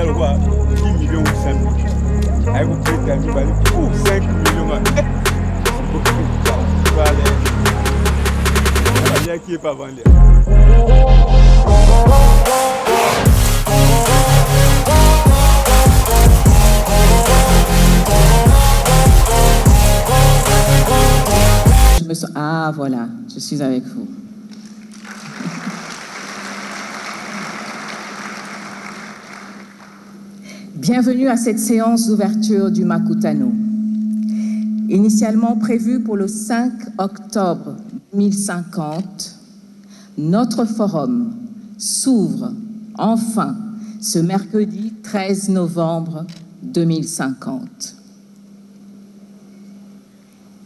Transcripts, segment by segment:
le roi 10 millions ou 5 millions. Avec vous prêtez à nous, pour 5 millions. Voilà, qui est pas vendu. Je me sens... Ah, voilà, je suis avec vous. Bienvenue à cette séance d'ouverture du Makutano. Initialement prévue pour le 5 octobre 2050, notre forum s'ouvre enfin ce mercredi 13 novembre 2050.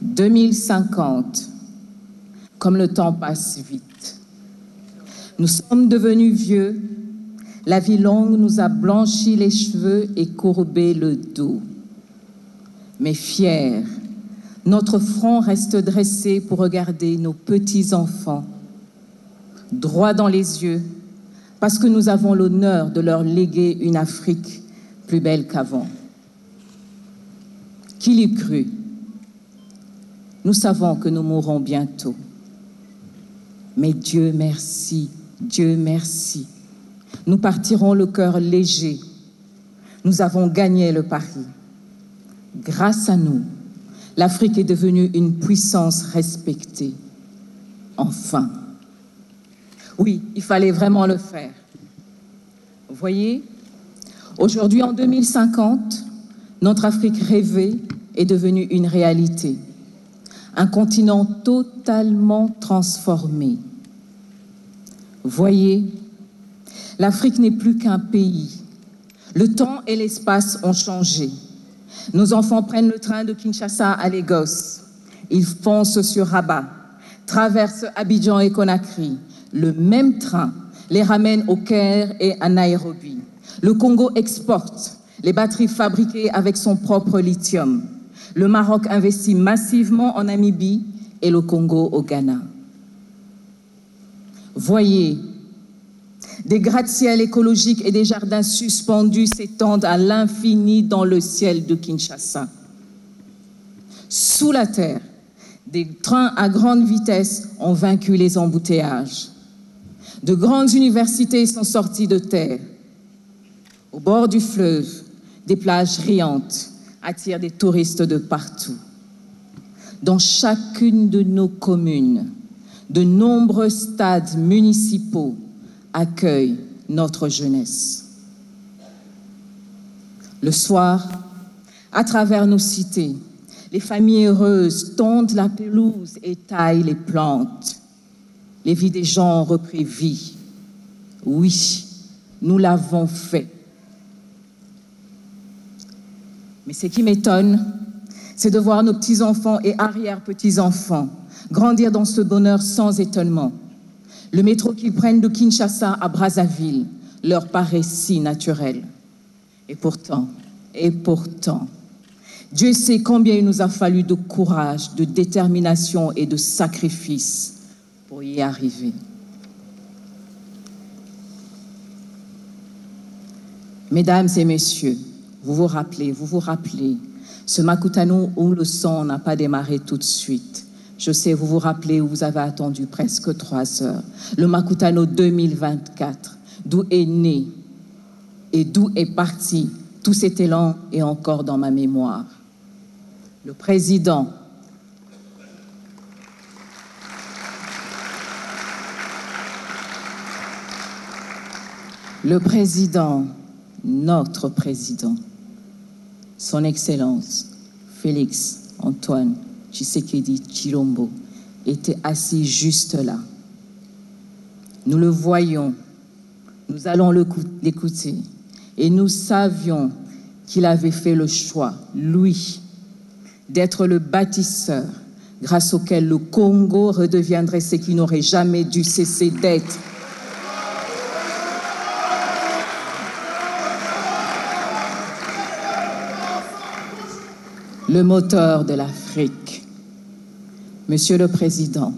2050, comme le temps passe vite. Nous sommes devenus vieux, la vie longue nous a blanchi les cheveux et courbé le dos. Mais fiers, notre front reste dressé pour regarder nos petits-enfants, droit dans les yeux, parce que nous avons l'honneur de leur léguer une Afrique plus belle qu'avant. Qui l'eût cru? Nous savons que nous mourrons bientôt. Mais Dieu merci, Dieu merci. Nous partirons le cœur léger. Nous avons gagné le pari. Grâce à nous, l'Afrique est devenue une puissance respectée. Enfin. Oui, il fallait vraiment le faire. Vous voyez, aujourd'hui en 2050, notre Afrique rêvée est devenue une réalité. Un continent totalement transformé. Voyez, l'Afrique n'est plus qu'un pays. Le temps et l'espace ont changé. Nos enfants prennent le train de Kinshasa à Lagos. Ils foncent sur Rabat, traversent Abidjan et Conakry. Le même train les ramène au Caire et à Nairobi. Le Congo exporte les batteries fabriquées avec son propre lithium. Le Maroc investit massivement en Namibie et le Congo au Ghana. Voyez, des gratte-ciels écologiques et des jardins suspendus s'étendent à l'infini dans le ciel de Kinshasa. Sous la terre, des trains à grande vitesse ont vaincu les embouteillages. De grandes universités sont sorties de terre. Au bord du fleuve, des plages riantes attirent des touristes de partout. Dans chacune de nos communes, de nombreux stades municipaux accueillent notre jeunesse. Le soir, à travers nos cités, les familles heureuses tondent la pelouse et taillent les plantes. Les vies des gens ont repris vie. Oui, nous l'avons fait. Mais ce qui m'étonne, c'est de voir nos petits-enfants et arrière-petits-enfants grandir dans ce bonheur sans étonnement. Le métro qu'ils prennent de Kinshasa à Brazzaville leur paraît si naturel. Et pourtant, Dieu sait combien il nous a fallu de courage, de détermination et de sacrifice pour y arriver. Mesdames et messieurs, vous vous rappelez, ce Makutano où le sang n'a pas démarré tout de suite. Je sais, vous vous rappelez où vous avez attendu presque 3 heures. Le Makutano 2024, d'où est né et d'où est parti tout cet élan est encore dans ma mémoire. Le président, notre président, son Excellence Félix Antoine Tshisekedi Tshilombo, était assis juste là. Nous le voyons, nous allons l'écouter, et nous savions qu'il avait fait le choix, lui, d'être le bâtisseur grâce auquel le Congo redeviendrait ce qui n'aurait jamais dû cesser d'être. Le moteur de l'Afrique. Monsieur le Président,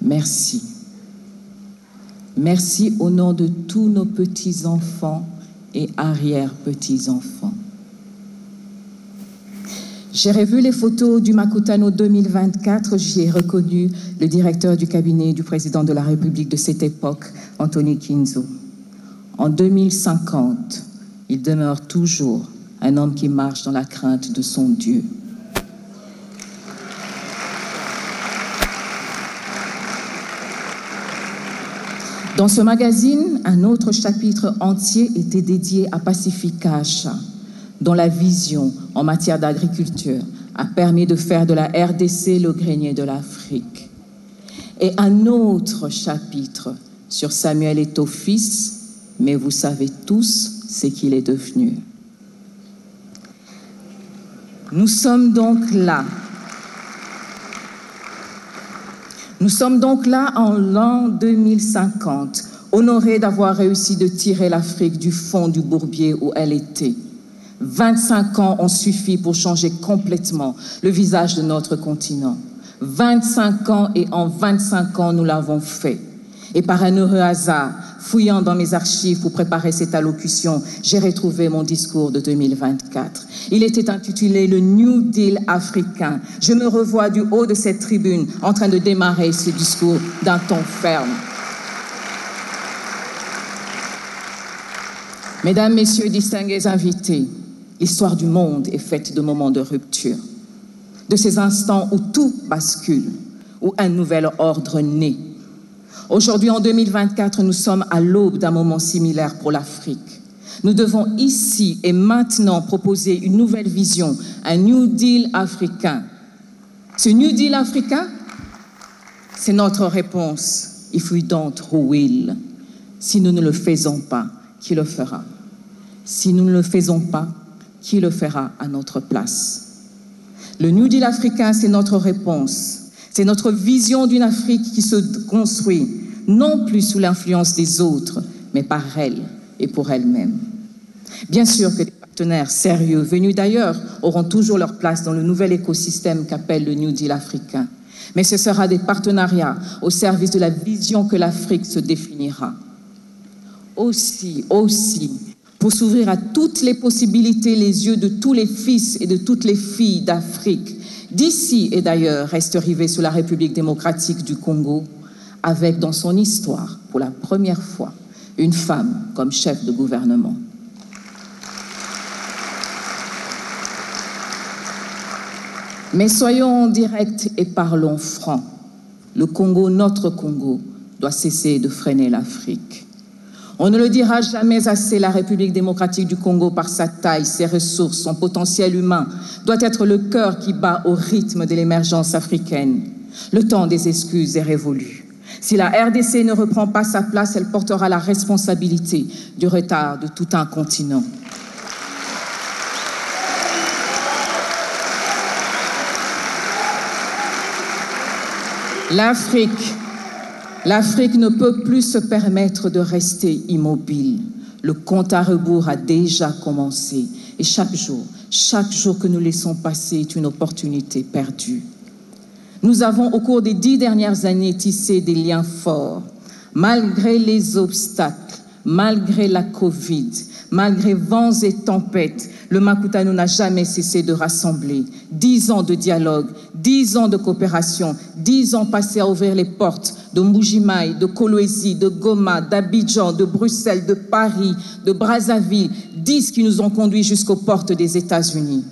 merci. Merci au nom de tous nos petits-enfants et arrière-petits-enfants. J'ai revu les photos du Makutano 2024, j'y ai reconnu le directeur du cabinet du président de la République de cette époque, Anthony Kinzo. En 2050, il demeure toujours un homme qui marche dans la crainte de son Dieu. Dans ce magazine, un autre chapitre entier était dédié à Pacifica Acha, dont la vision en matière d'agriculture a permis de faire de la RDC le grenier de l'Afrique. Et un autre chapitre sur Samuel Eto'o-Fils, mais vous savez tous ce qu'il est devenu. Nous sommes donc là. Nous sommes donc là en l'an 2050, honorés d'avoir réussi de tirer l'Afrique du fond du bourbier où elle était. 25 ans ont suffi pour changer complètement le visage de notre continent. 25 ans et en 25 ans, nous l'avons fait. Et par un heureux hasard, fouillant dans mes archives pour préparer cette allocution, j'ai retrouvé mon discours de 2024. Il était intitulé « Le New Deal africain ». Je me revois du haut de cette tribune en train de démarrer ce discours d'un ton ferme. Mesdames, Messieurs, distingués invités, l'histoire du monde est faite de moments de rupture, de ces instants où tout bascule, où un nouvel ordre naît. Aujourd'hui, en 2024, nous sommes à l'aube d'un moment similaire pour l'Afrique. Nous devons ici et maintenant proposer une nouvelle vision, un New Deal africain. Ce New Deal africain, c'est notre réponse. If we don't, who will? Si nous ne le faisons pas, qui le fera? Si nous ne le faisons pas, qui le fera à notre place? Le New Deal africain, c'est notre réponse. C'est notre vision d'une Afrique qui se construit, non plus sous l'influence des autres, mais par elle et pour elle-même. Bien sûr que des partenaires sérieux, venus d'ailleurs, auront toujours leur place dans le nouvel écosystème qu'appelle le New Deal africain. Mais ce sera des partenariats au service de la vision que l'Afrique se définira. Aussi, pour s'ouvrir à toutes les possibilités, les yeux de tous les fils et de toutes les filles d'Afrique, d'ici et d'ailleurs, reste rivée sur la République démocratique du Congo, avec dans son histoire, pour la première fois, une femme comme chef de gouvernement. Mais soyons directs et parlons franc. Le Congo, notre Congo, doit cesser de freiner l'Afrique. On ne le dira jamais assez, la République démocratique du Congo, par sa taille, ses ressources, son potentiel humain, doit être le cœur qui bat au rythme de l'émergence africaine. Le temps des excuses est révolu. Si la RDC ne reprend pas sa place, elle portera la responsabilité du retard de tout un continent. L'Afrique ne peut plus se permettre de rester immobile. Le compte à rebours a déjà commencé. Et chaque jour que nous laissons passer est une opportunité perdue. Nous avons, au cours des 10 dernières années, tissé des liens forts. Malgré les obstacles, malgré la Covid, malgré vents et tempêtes, le Makutano n'a jamais cessé de rassembler. 10 ans de dialogue, 10 ans de coopération, 10 ans passés à ouvrir les portes de Mbujimaï, de Kolwezi, de Goma, d'Abidjan, de Bruxelles, de Paris, de Brazzaville, 10 qui nous ont conduits jusqu'aux portes des États-Unis.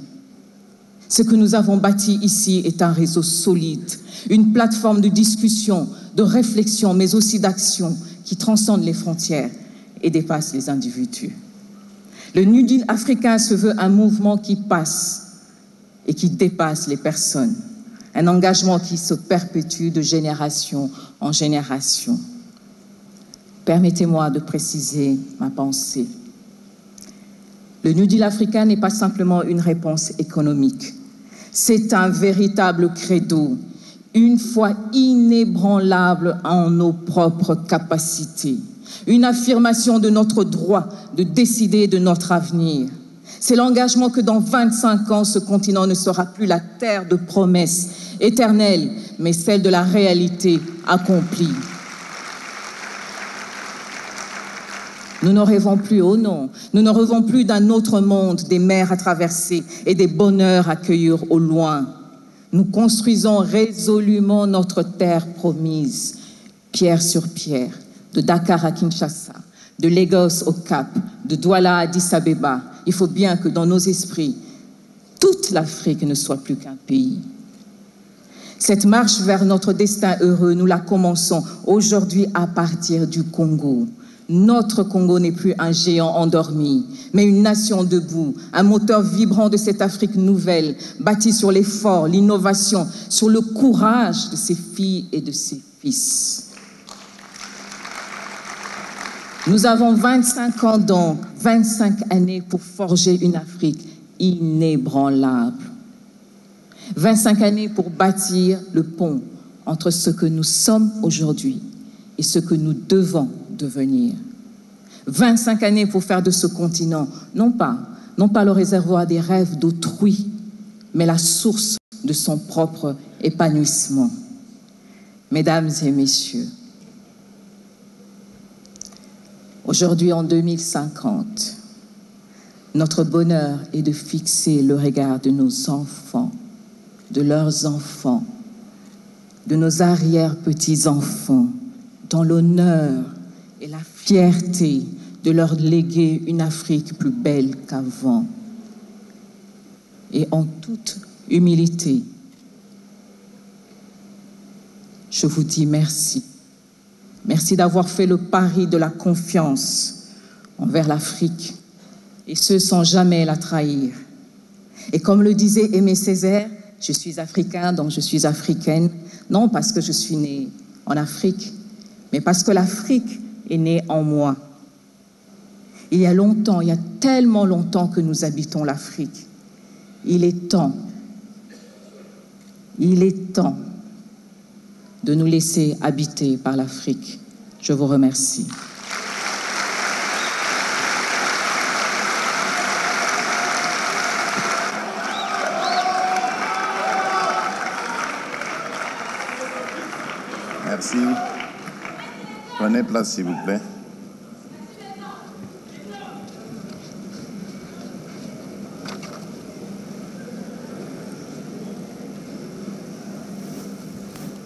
Ce que nous avons bâti ici est un réseau solide, une plateforme de discussion, de réflexion, mais aussi d'action qui transcende les frontières et dépasse les individus. Le New Deal africain se veut un mouvement qui passe et qui dépasse les personnes, un engagement qui se perpétue de génération en génération. Permettez-moi de préciser ma pensée. Le New Deal africain n'est pas simplement une réponse économique. C'est un véritable credo, une foi inébranlable en nos propres capacités, une affirmation de notre droit de décider de notre avenir. C'est l'engagement que dans 25 ans, ce continent ne sera plus la terre de promesses éternelles, mais celle de la réalité accomplie. Nous ne rêvons plus, oh non, nous ne rêvons plus d'un autre monde, des mers à traverser et des bonheurs à cueillir au loin. Nous construisons résolument notre terre promise, pierre sur pierre, de Dakar à Kinshasa, de Lagos au Cap, de Douala à Addis Abeba. Il faut bien que dans nos esprits, toute l'Afrique ne soit plus qu'un pays. Cette marche vers notre destin heureux, nous la commençons aujourd'hui à partir du Congo. Notre Congo n'est plus un géant endormi, mais une nation debout, un moteur vibrant de cette Afrique nouvelle, bâtie sur l'effort, l'innovation, sur le courage de ses filles et de ses fils. Nous avons 25 ans donc, 25 années pour forger une Afrique inébranlable. 25 années pour bâtir le pont entre ce que nous sommes aujourd'hui et ce que nous devons devenir. 25 années pour faire de ce continent, non pas le réservoir des rêves d'autrui, mais la source de son propre épanouissement. Mesdames et messieurs, aujourd'hui en 2050, notre bonheur est de fixer le regard de nos enfants, de leurs enfants, de nos arrière-petits-enfants, dans l'honneur et la fierté de leur léguer une Afrique plus belle qu'avant. Et en toute humilité, je vous dis merci. Merci d'avoir fait le pari de la confiance envers l'Afrique, et ce sans jamais la trahir. Et comme le disait Aimé Césaire, je suis africain, donc je suis africaine, non parce que je suis née en Afrique, mais parce que l'Afrique est née en moi. Il y a longtemps, il y a tellement longtemps que nous habitons l'Afrique. Il est temps de nous laisser habiter par l'Afrique. Je vous remercie. Merci. Prenez place, s'il vous plaît.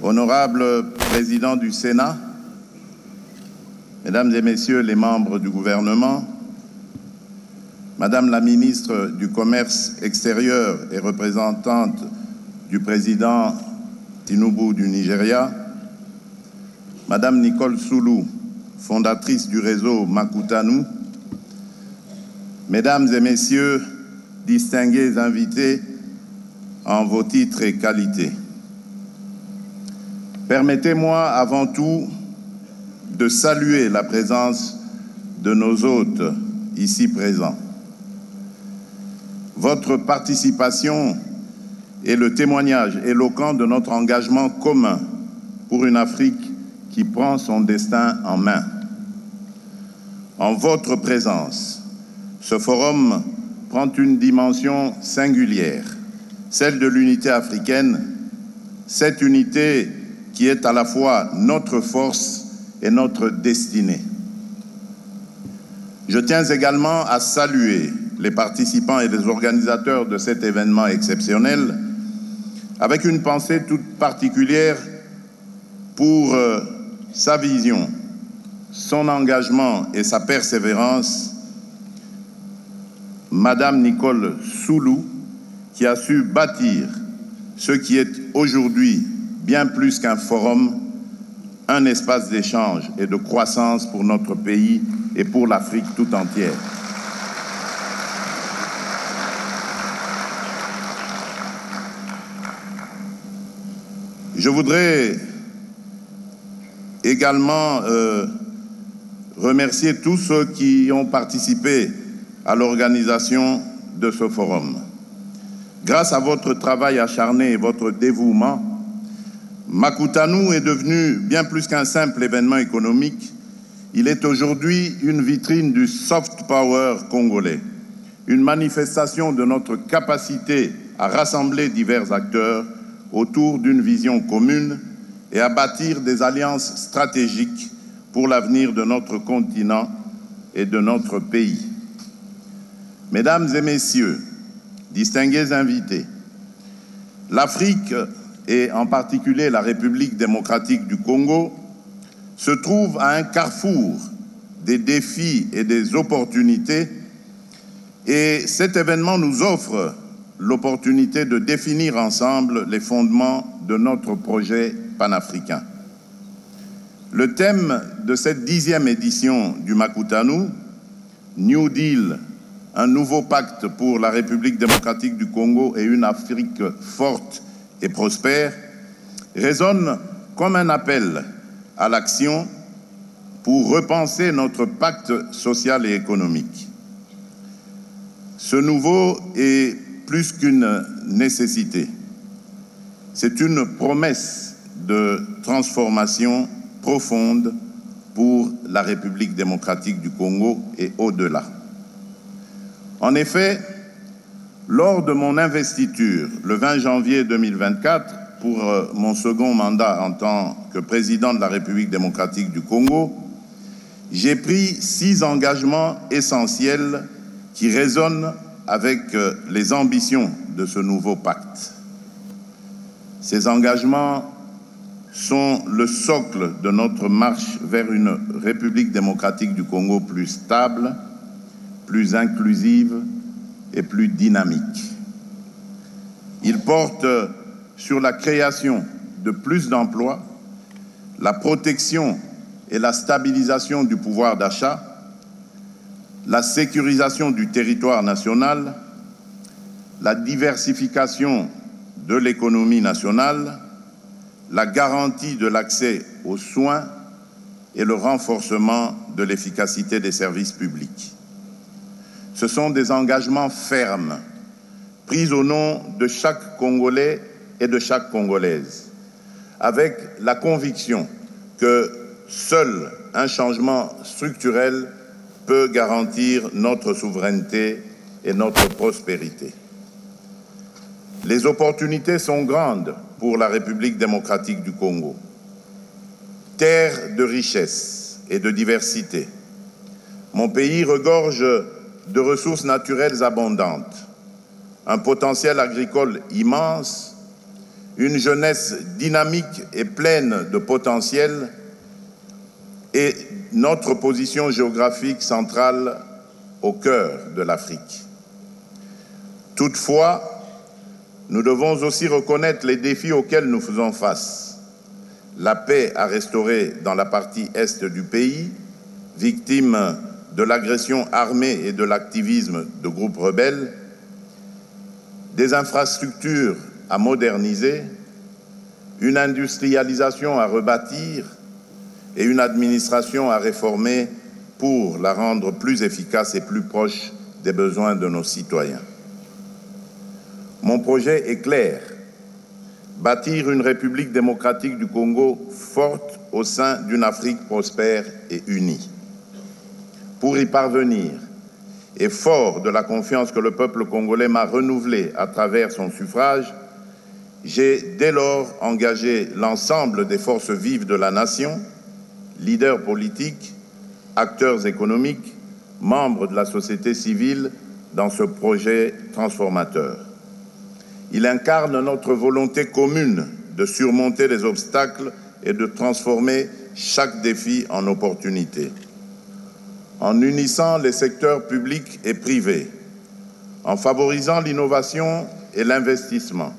Honorable Président du Sénat, Mesdames et Messieurs les membres du gouvernement, Madame la ministre du Commerce extérieur et représentante du président Tinubu du Nigeria, Madame Nicole Soulou, fondatrice du réseau Makutanu, Mesdames et Messieurs, distingués invités en vos titres et qualités. Permettez-moi avant tout de saluer la présence de nos hôtes ici présents. Votre participation est le témoignage éloquent de notre engagement commun pour une Afrique qui prend son destin en main. En votre présence, ce forum prend une dimension singulière, celle de l'unité africaine, cette unité qui est à la fois notre force et notre destinée. Je tiens également à saluer les participants et les organisateurs de cet événement exceptionnel, avec une pensée toute particulière pour sa vision, son engagement et sa persévérance, Madame Nicole Soulou, qui a su bâtir ce qui est aujourd'hui bien plus qu'un forum, un espace d'échange et de croissance pour notre pays et pour l'Afrique tout entière. Je voudrais également remercier tous ceux qui ont participé à l'organisation de ce forum. Grâce à votre travail acharné et votre dévouement, Makutanu est devenu bien plus qu'un simple événement économique. Il est aujourd'hui une vitrine du soft power congolais, une manifestation de notre capacité à rassembler divers acteurs autour d'une vision commune et à bâtir des alliances stratégiques pour l'avenir de notre continent et de notre pays. Mesdames et messieurs, distingués invités, l'Afrique, et en particulier la République démocratique du Congo, se trouve à un carrefour des défis et des opportunités, et cet événement nous offre l'opportunité de définir ensemble les fondements de notre projet panafricain. Le thème de cette 10e édition du Makutanu, New Deal, un nouveau pacte pour la République démocratique du Congo et une Afrique forte et prospère, résonne comme un appel à l'action pour repenser notre pacte social et économique. Ce nouveau est plus qu'une nécessité. C'est une promesse de transformation profonde pour la République démocratique du Congo et au-delà. En effet, lors de mon investiture le 20 janvier 2024 pour mon second mandat en tant que président de la République démocratique du Congo, j'ai pris 6 engagements essentiels qui résonnent avec les ambitions de ce nouveau pacte. Ces engagements sont le socle de notre marche vers une République démocratique du Congo plus stable, plus inclusive et plus dynamique. Ils portent sur la création de plus d'emplois, la protection et la stabilisation du pouvoir d'achat, la sécurisation du territoire national, la diversification de l'économie nationale, la garantie de l'accès aux soins et le renforcement de l'efficacité des services publics. Ce sont des engagements fermes, pris au nom de chaque Congolais et de chaque Congolaise, avec la conviction que seul un changement structurel peut garantir notre souveraineté et notre prospérité. Les opportunités sont grandes pour la République démocratique du Congo. Terre de richesse et de diversité, mon pays regorge de ressources naturelles abondantes, un potentiel agricole immense, une jeunesse dynamique et pleine de potentiel et notre position géographique centrale au cœur de l'Afrique. Toutefois, nous devons aussi reconnaître les défis auxquels nous faisons face. La paix à restaurer dans la partie est du pays, victime de l'agression armée et de l'activisme de groupes rebelles, des infrastructures à moderniser, une industrialisation à rebâtir et une administration à réformer pour la rendre plus efficace et plus proche des besoins de nos citoyens. Mon projet est clair, bâtir une République démocratique du Congo forte au sein d'une Afrique prospère et unie. Pour y parvenir, et fort de la confiance que le peuple congolais m'a renouvelée à travers son suffrage, j'ai dès lors engagé l'ensemble des forces vives de la nation, leaders politiques, acteurs économiques, membres de la société civile dans ce projet transformateur. Il incarne notre volonté commune de surmonter les obstacles et de transformer chaque défi en opportunité. En unissant les secteurs publics et privés, en favorisant l'innovation et l'investissement,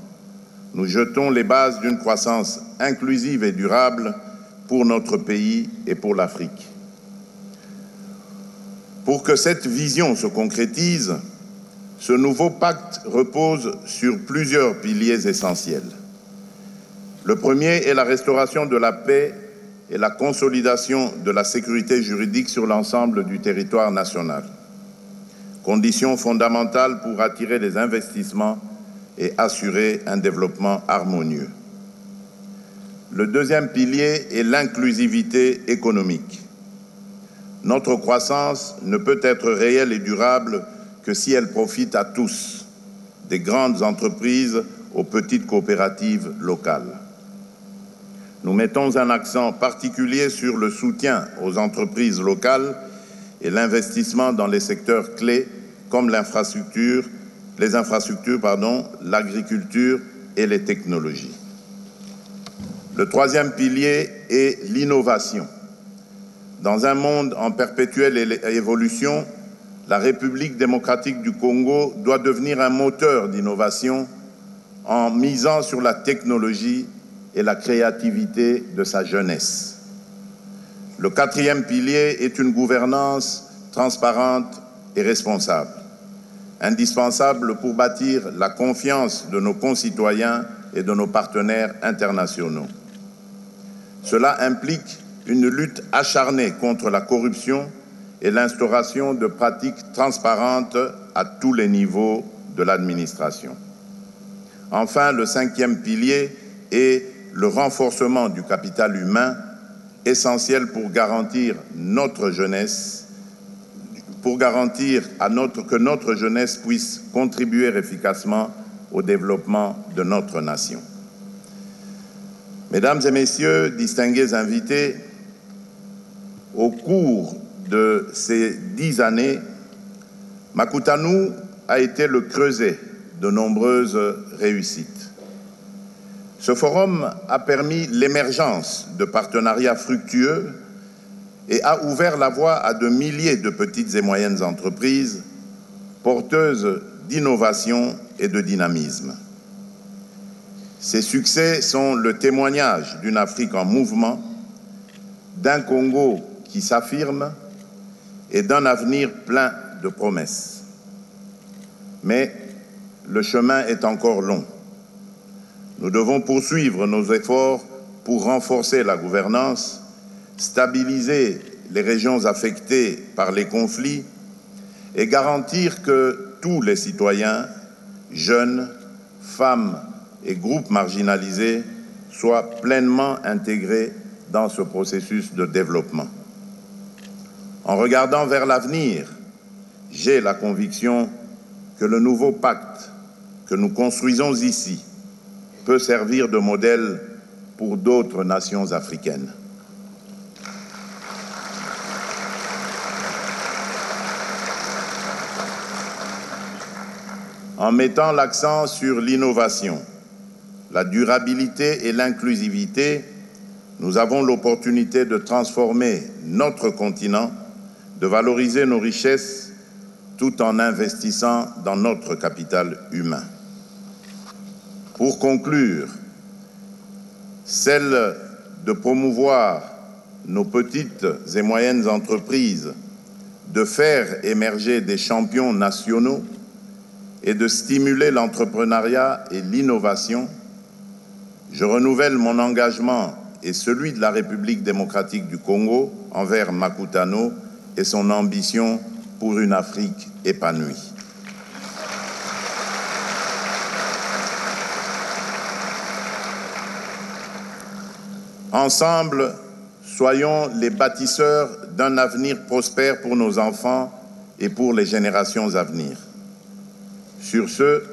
nous jetons les bases d'une croissance inclusive et durable pour notre pays et pour l'Afrique. Pour que cette vision se concrétise, ce nouveau pacte repose sur plusieurs piliers essentiels. Le premier est la restauration de la paix et la consolidation de la sécurité juridique sur l'ensemble du territoire national, condition fondamentale pour attirer les investissements et assurer un développement harmonieux. Le deuxième pilier est l'inclusivité économique. Notre croissance ne peut être réelle et durable que si elle profite à tous, des grandes entreprises aux petites coopératives locales. Nous mettons un accent particulier sur le soutien aux entreprises locales et l'investissement dans les secteurs clés comme l'agriculture, l'agriculture et les technologies. Le troisième pilier est l'innovation. Dans un monde en perpétuelle évolution, la République démocratique du Congo doit devenir un moteur d'innovation en misant sur la technologie et la créativité de sa jeunesse. Le quatrième pilier est une gouvernance transparente et responsable, indispensable pour bâtir la confiance de nos concitoyens et de nos partenaires internationaux. Cela implique une lutte acharnée contre la corruption et l'instauration de pratiques transparentes à tous les niveaux de l'administration. Enfin, le cinquième pilier est le renforcement du capital humain, essentiel pour garantir notre jeunesse, que notre jeunesse puisse contribuer efficacement au développement de notre nation. Mesdames et messieurs, distingués invités, au cours de ces 10 années, Makutano a été le creuset de nombreuses réussites. Ce forum a permis l'émergence de partenariats fructueux et a ouvert la voie à de milliers de petites et moyennes entreprises porteuses d'innovation et de dynamisme. Ces succès sont le témoignage d'une Afrique en mouvement, d'un Congo qui s'affirme et d'un avenir plein de promesses. Mais le chemin est encore long. Nous devons poursuivre nos efforts pour renforcer la gouvernance, stabiliser les régions affectées par les conflits et garantir que tous les citoyens, jeunes, femmes et groupes marginalisés soient pleinement intégrés dans ce processus de développement. En regardant vers l'avenir, j'ai la conviction que le nouveau pacte que nous construisons ici peut servir de modèle pour d'autres nations africaines. En mettant l'accent sur l'innovation, la durabilité et l'inclusivité, nous avons l'opportunité de transformer notre continent, de valoriser nos richesses tout en investissant dans notre capital humain. Pour conclure, celle de promouvoir nos petites et moyennes entreprises, de faire émerger des champions nationaux et de stimuler l'entrepreneuriat et l'innovation, je renouvelle mon engagement et celui de la République démocratique du Congo envers Makutano et son ambition pour une Afrique épanouie. Ensemble, soyons les bâtisseurs d'un avenir prospère pour nos enfants et pour les générations à venir. Sur ce,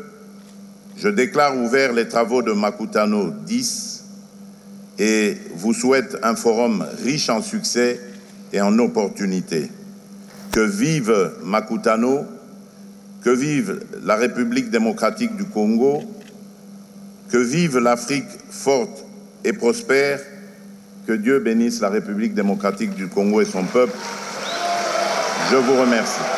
je déclare ouverts les travaux de Makutano 10 et vous souhaite un forum riche en succès et en opportunités. Que vive Makutano, que vive la République démocratique du Congo, que vive l'Afrique forte et prospère, que Dieu bénisse la République démocratique du Congo et son peuple. Je vous remercie.